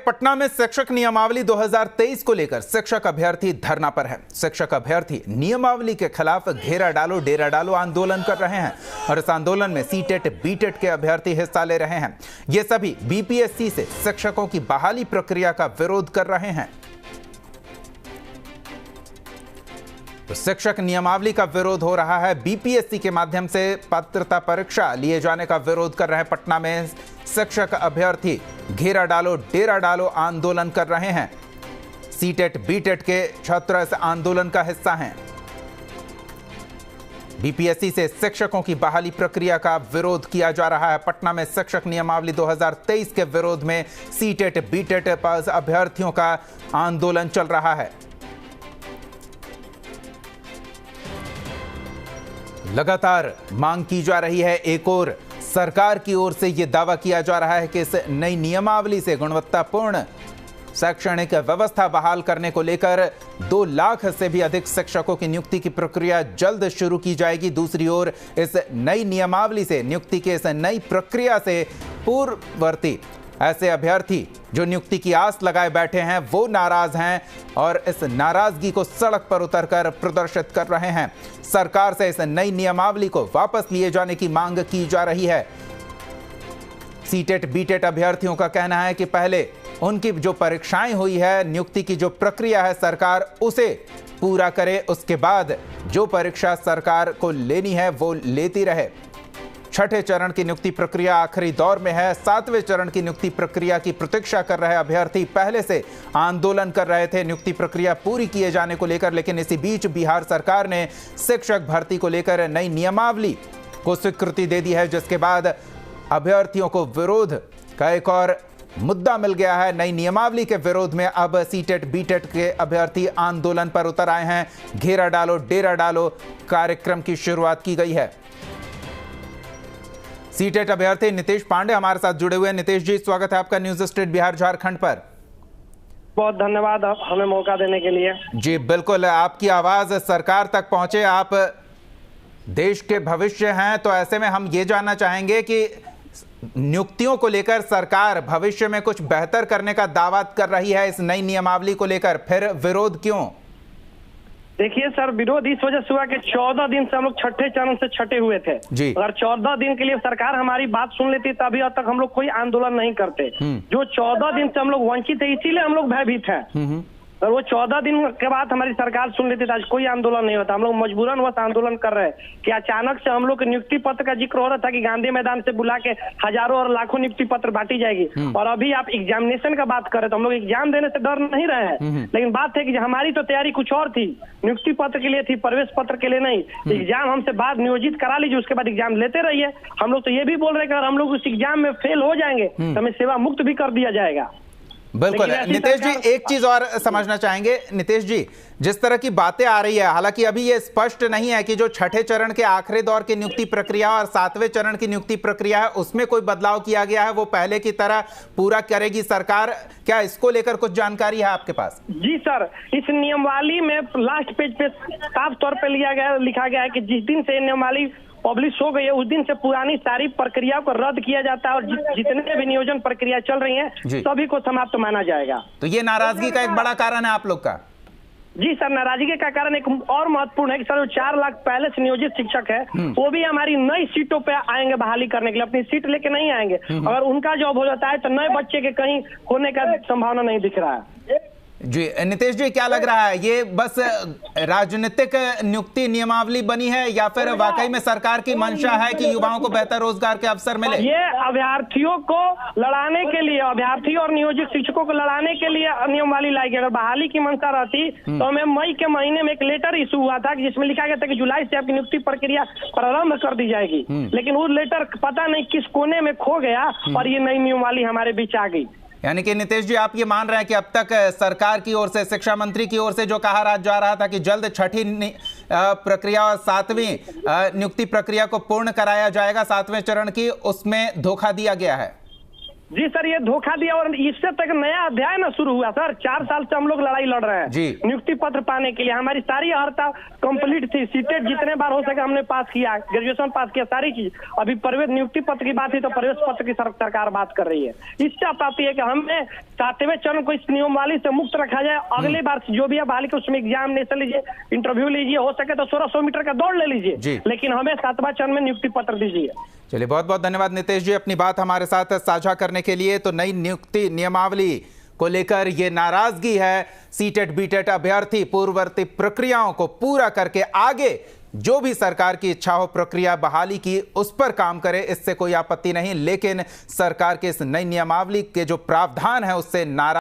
पटना में शिक्षक नियमावली 2023 को लेकर शिक्षक अभ्यर्थी धरना पर है। शिक्षक अभ्यर्थी नियमावली के खिलाफ घेरा डालो डेरा डालो आंदोलन कर रहे हैं और इस आंदोलन में सीटेट बीटेट के अभ्यर्थी हिस्सा ले रहे हैं। ये सभी बीपीएससी से शिक्षकों की बहाली प्रक्रिया का विरोध कर रहे हैं। तो शिक्षक नियमावली का विरोध हो रहा है। बीपीएससी के माध्यम से पात्रता परीक्षा लिए जाने का विरोध कर रहे हैं। पटना में शिक्षक अभ्यर्थी घेरा डालो डेरा डालो आंदोलन कर रहे हैं। सीटेट बीटेट के छात्र इस आंदोलन का हिस्सा हैं। बीपीएससी से शिक्षकों की बहाली प्रक्रिया का विरोध किया जा रहा है। पटना में शिक्षक नियमावली 2023 के विरोध में सीटेट बीटेट पास अभ्यर्थियों का आंदोलन चल रहा है। लगातार मांग की जा रही है। एक और सरकार की ओर से यह दावा किया जा रहा है कि इस नई नियमावली से गुणवत्तापूर्ण शैक्षणिक व्यवस्था बहाल करने को लेकर 2 लाख से भी अधिक शिक्षकों की नियुक्ति की प्रक्रिया जल्द शुरू की जाएगी। दूसरी ओर इस नई नियमावली से नियुक्ति के इस नई प्रक्रिया से पूर्ववर्ती ऐसे अभ्यर्थी जो नियुक्ति की आस लगाए बैठे हैं वो नाराज हैं और इस नाराजगी को सड़क पर उतरकर प्रदर्शित कर रहे हैं। सरकार से इस नई नियमावली को वापस लिए जाने की मांग की जा रही है। सीटेट बीटेट अभ्यर्थियों का कहना है कि पहले उनकी जो परीक्षाएं हुई है, नियुक्ति की जो प्रक्रिया है, सरकार उसे पूरा करे, उसके बाद जो परीक्षा सरकार को लेनी है वो लेती रहे। छठे चरण की नियुक्ति प्रक्रिया आखिरी दौर में है। 7वें चरण की नियुक्ति प्रक्रिया की प्रतीक्षा कर रहे अभ्यर्थी पहले से आंदोलन कर रहे थे नियुक्ति प्रक्रिया पूरी किए जाने को लेकर, लेकिन इसी बीच बिहार सरकार ने शिक्षक भर्ती को लेकर नई नियमावली को स्वीकृति दे दी है, जिसके बाद अभ्यर्थियों को विरोध का एक और मुद्दा मिल गया है। नई नियमावली के विरोध में अब सीटेट बीटेट के अभ्यर्थी आंदोलन पर उतर आए हैं। घेरा डालो डेरा डालो कार्यक्रम की शुरुआत की गई है। सीटेट अभ्यर्थी नितेश पांडे हमारे साथ जुड़े हुए हैं। नितेश जी, स्वागत है आपका न्यूज स्ट्रीट बिहार झारखंड पर। बहुत धन्यवाद आप हमें मौका देने के लिए। जी बिल्कुल, आपकी आवाज सरकार तक पहुंचे। आप देश के भविष्य हैं, तो ऐसे में हम ये जानना चाहेंगे कि नियुक्तियों को लेकर सरकार भविष्य में कुछ बेहतर करने का दावा कर रही है इस नई नियमावली को लेकर, फिर विरोध क्यों? देखिए सर, विरोध इस वजह से हुआ कि 14 दिन से हम लोग छठे चरण से छटे हुए थे। अगर 14 दिन के लिए सरकार हमारी बात सुन लेती तभी अब तक हम लोग कोई आंदोलन नहीं करते। जो 14 दिन से हम लोग वंचित है, इसीलिए हम लोग भयभीत हैं। और वो 14 दिन के बाद हमारी सरकार सुन लेती तो आज कोई आंदोलन नहीं होता। हम लोग मजबूरन बस आंदोलन कर रहे हैं कि अचानक से हम लोग के नियुक्ति पत्र का जिक्र हो रहा था कि गांधी मैदान से बुला के हजारों और लाखों नियुक्ति पत्र बांटी जाएगी, और अभी आप एग्जामिनेशन का बात कर रहे तो हम लोग एग्जाम देने से डर नहीं रहे हैं। लेकिन बात है कि हमारी तो तैयारी कुछ और थी, नियुक्ति पत्र के लिए थी, प्रवेश पत्र के लिए नहीं। एग्जाम हमसे बाद नियोजित करा लीजिए, उसके बाद एग्जाम लेते रहिए। हम लोग तो ये भी बोल रहे हैं कि अगर हम लोग उस एग्जाम में फेल हो जाएंगे तो हमें सेवा मुक्त भी कर दिया जाएगा। बिल्कुल। नितेश जी, एक चीज और समझना चाहेंगे। नितेश जी, जिस तरह की बातें आ रही है, हालांकि अभी ये स्पष्ट नहीं है कि जो छठे चरण के आखिरी दौर की नियुक्ति प्रक्रिया और 7वें चरण की नियुक्ति प्रक्रिया है उसमें कोई बदलाव किया गया है, वो पहले की तरह पूरा करेगी सरकार, क्या इसको लेकर कुछ जानकारी है आपके पास? जी सर, इस नियमावली में लास्ट पेज पे साफ तौर पे लिखा गया है कि जिस दिन से नियमावली पब्लिश हो गई है उस दिन से पुरानी सारी प्रक्रिया को रद्द किया जाता है और जितने भी नियोजन प्रक्रिया चल रही है सभी को समाप्त माना जाएगा। तो ये नाराजगी का एक बड़ा कारण है आप लोग का? जी सर, नाराजगी का कारण एक और महत्वपूर्ण है कि सर 4 लाख पहले से नियोजित शिक्षक है वो भी हमारी नई सीटों पे आएंगे बहाली करने के लिए, अपनी सीट लेके नहीं आएंगे। अगर उनका जॉब हो जाता है तो नए बच्चे के कहीं होने का संभावना नहीं दिख रहा है। जी नितेश जी, क्या लग रहा है, ये बस राजनीतिक नियुक्ति नियमावली बनी है या फिर वाकई में सरकार की मंशा है कि युवाओं को बेहतर रोजगार के अवसर मिले? ये अभ्यर्थियों को लड़ाने के लिए, अभ्यर्थी और नियोजित शिक्षकों को लड़ाने के लिए नियमावली लाई गई। अगर बहाली की मंशा रहती तो हमें मई के महीने में एक लेटर इशू हुआ था जिसमें लिखा गया था कि जुलाई से आपकी नियुक्ति प्रक्रिया प्रारंभ कर दी जाएगी, लेकिन वो लेटर पता नहीं किस कोने में खो गया और ये नई नियमावली हमारे बीच आ गई। यानी कि नितेश जी, आप ये मान रहे हैं कि अब तक सरकार की ओर से, शिक्षा मंत्री की ओर से जो कहा जा रहा था कि जल्द छठी प्रक्रिया और 7वीं नियुक्ति प्रक्रिया को पूर्ण कराया जाएगा 7वें चरण की, उसमें धोखा दिया गया है? जी सर, ये धोखा दिया और इससे तक नया अध्याय ना शुरू हुआ सर। 4 साल से हम लोग लड़ाई लड़ रहे हैं नियुक्ति पत्र पाने के लिए। हमारी सारी अर्हता कंप्लीट थी, सीटेट जितने बार हो सके हमने पास किया, ग्रेजुएशन पास किया, सारी चीज। अभी प्रवेश नियुक्ति पत्र की बात है तो प्रवेश पत्र की सरकार बात कर रही है। इच्छा पाती है कि हमें 7वें चरण को इस नियमावली से मुक्त रखा जाए। अगली बार जो भी है बहाली के उसमें एग्जामिनेशन लीजिए, इंटरव्यू लीजिए, हो सके तो 1600 मीटर का दौड़ ले लीजिए, लेकिन हमें 7वां चरण में नियुक्ति पत्र दीजिए। चलिए, बहुत बहुत धन्यवाद नितेश जी अपनी बात हमारे साथ साझा करने के लिए। तो नई नियुक्ति नियमावली को लेकर ये नाराजगी है। सीटेट बीटेट अभ्यर्थी पूर्ववर्ती प्रक्रियाओं को पूरा करके आगे जो भी सरकार की इच्छा हो प्रक्रिया बहाली की उस पर काम करे, इससे कोई आपत्ति नहीं, लेकिन सरकार के इस नई नियमावली के जो प्रावधान है उससे नाराज